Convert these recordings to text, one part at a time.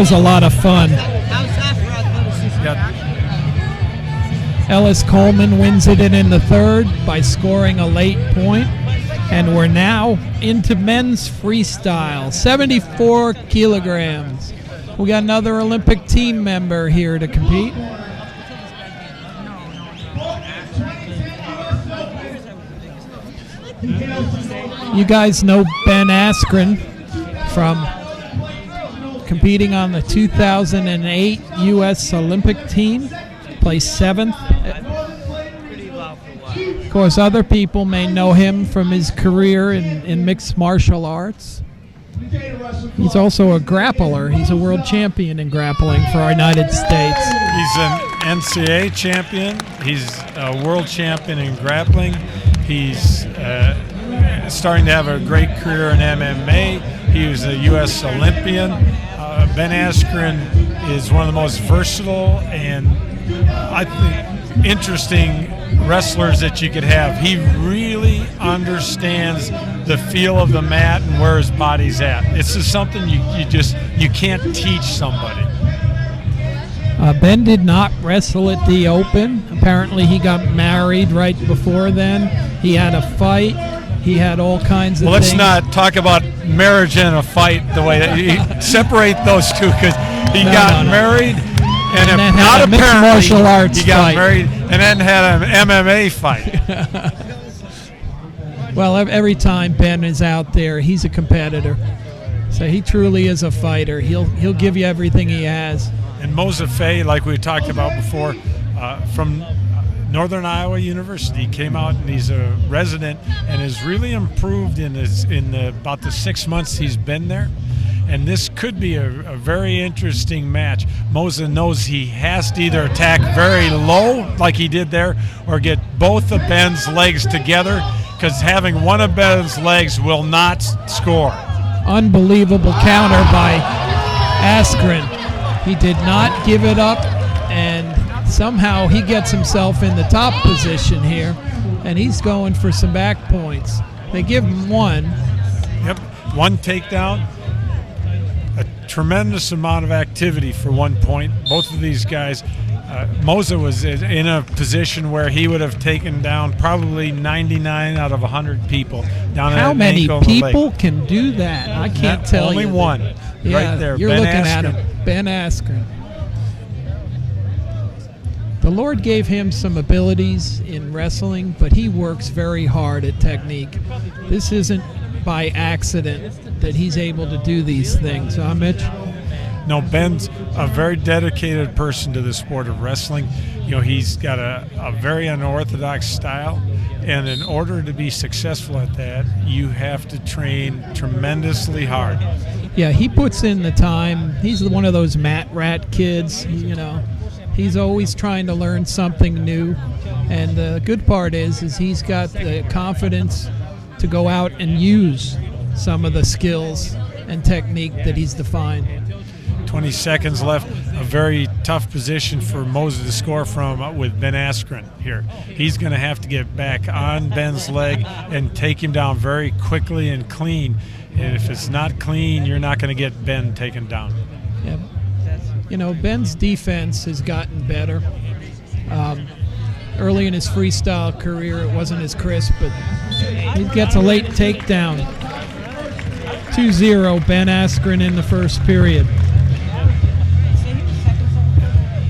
was a lot of fun. Yeah. Ellis Coleman wins it in the third by scoring a late point. And we're now into men's freestyle, 74 kilograms. We got another Olympic team member here to compete. You guys know Ben Askren from competing on the 2008 U.S. Olympic team, placed 7th. Of course, other people may know him from his career in mixed martial arts. He's also a grappler. He's a world champion in grappling for our United States. He's an NCAA champion. He's a world champion in grappling. He's starting to have a great career in MMA. He was a U.S. Olympian. Ben Askren is one of the most versatile and, I think, interesting wrestlers that you could have. He really understands the feel of the mat and where his body's at. It's just something you can't teach somebody. Ben did not wrestle at the Open. Apparently he got married right before then. He had a fight. He had all kinds of things. Let's not talk about marriage and a fight the way that you separate those two, because he got married and then not had a mixed martial arts he got fight. married and then had an MMA fight. Well, every time Ben is out there, he's a competitor. So he truly is a fighter. He'll give you everything he has. And Moza Fay, like we talked about before, from Northern Iowa University, came out and he's a resident and has really improved in about the 6 months he's been there. And this could be a very interesting match. Moza knows he has to either attack very low, like he did there, or get both of Ben's legs together, because having one of Ben's legs will not score. Unbelievable counter by Askren. He did not give it up, and somehow he gets himself in the top position here, and he's going for some back points. They give him one. Yep, one takedown. A tremendous amount of activity for 1 point. Both of these guys, Moza was in a position where he would have taken down probably 99 out of 100 people down How at many ankle in the people leg. can do that? I can't tell only you. Only one. Yeah, right there. You're Ben looking Askren. at him. Ben Askren. The Lord gave him some abilities in wrestling, but he works very hard at technique. This isn't by accident that he's able to do these things, huh, Mitch? No, Ben's a very dedicated person to the sport of wrestling. You know, he's got a very unorthodox style, and in order to be successful at that, you have to train tremendously hard. Yeah, he puts in the time. He's one of those mat rat kids, you know. He's always trying to learn something new, and the good part is he's got the confidence to go out and use some of the skills and technique that he's defined. 20 seconds left. A very tough position for Moza to score from with Ben Askren here. He's going to have to get back on Ben's leg and take him down very quickly and clean. And if it's not clean, you're not going to get Ben taken down. Yeah. You know, Ben's defense has gotten better. Early in his freestyle career, it wasn't as crisp, but he gets a late takedown. 2-0, Ben Askren in the first period.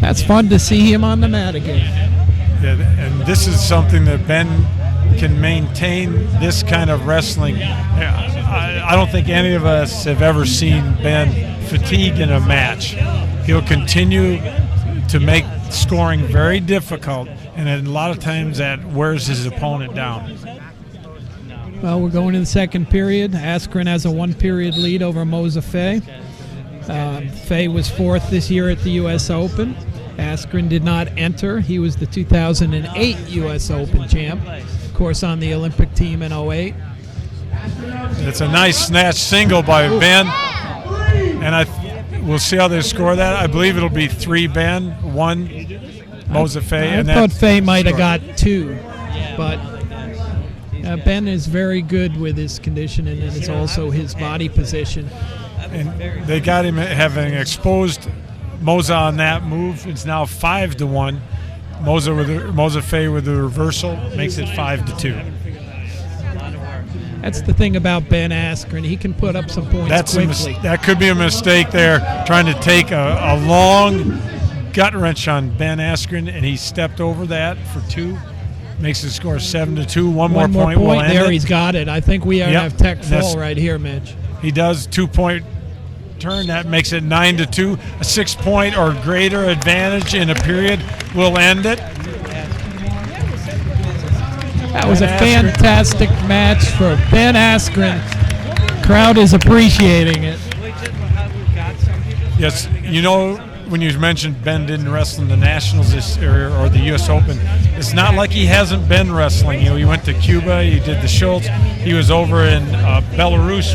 That's fun to see him on the mat again. Yeah, and this is something that Ben can maintain, this kind of wrestling. I don't think any of us have ever seen Ben fatigue in a match. He'll continue to make scoring very difficult, and a lot of times that wears his opponent down. Well, we're going to the second period. Askren has a 1-period lead over Moza Fay. Fay was 4th this year at the U.S. Open. Askren did not enter. He was the 2008 U.S. Open champ, of course, on the Olympic team in 2008. It's a nice snatch single by Ben, and we'll see how they score that. I believe it'll be 3 Ben, 1 Moza Fay. I thought Fay might have got 2, but Ben is very good with his conditioning, and it's also his body position. And they got him having exposed Moza on that move. It's now 5-1. Moza Fay with the reversal makes it 5-2. That's the thing about Ben Askren. He can put up some points quickly. That could be a mistake there, trying to take a long gut wrench on Ben Askren, and he stepped over that for 2. Makes the score 7-2. One more point will end there. it. He's got it. I think we have tech fall right here, Mitch. He does 2-point turn. That makes it 9-2. A 6-point or greater advantage in a period will end it. That was a fantastic match for Ben Askren. Crowd is appreciating it. Yes, when you mentioned Ben didn't wrestle in the Nationals this year or the U.S. Open, it's not like he hasn't been wrestling. He went to Cuba, he did the Schultz, he was over in Belarus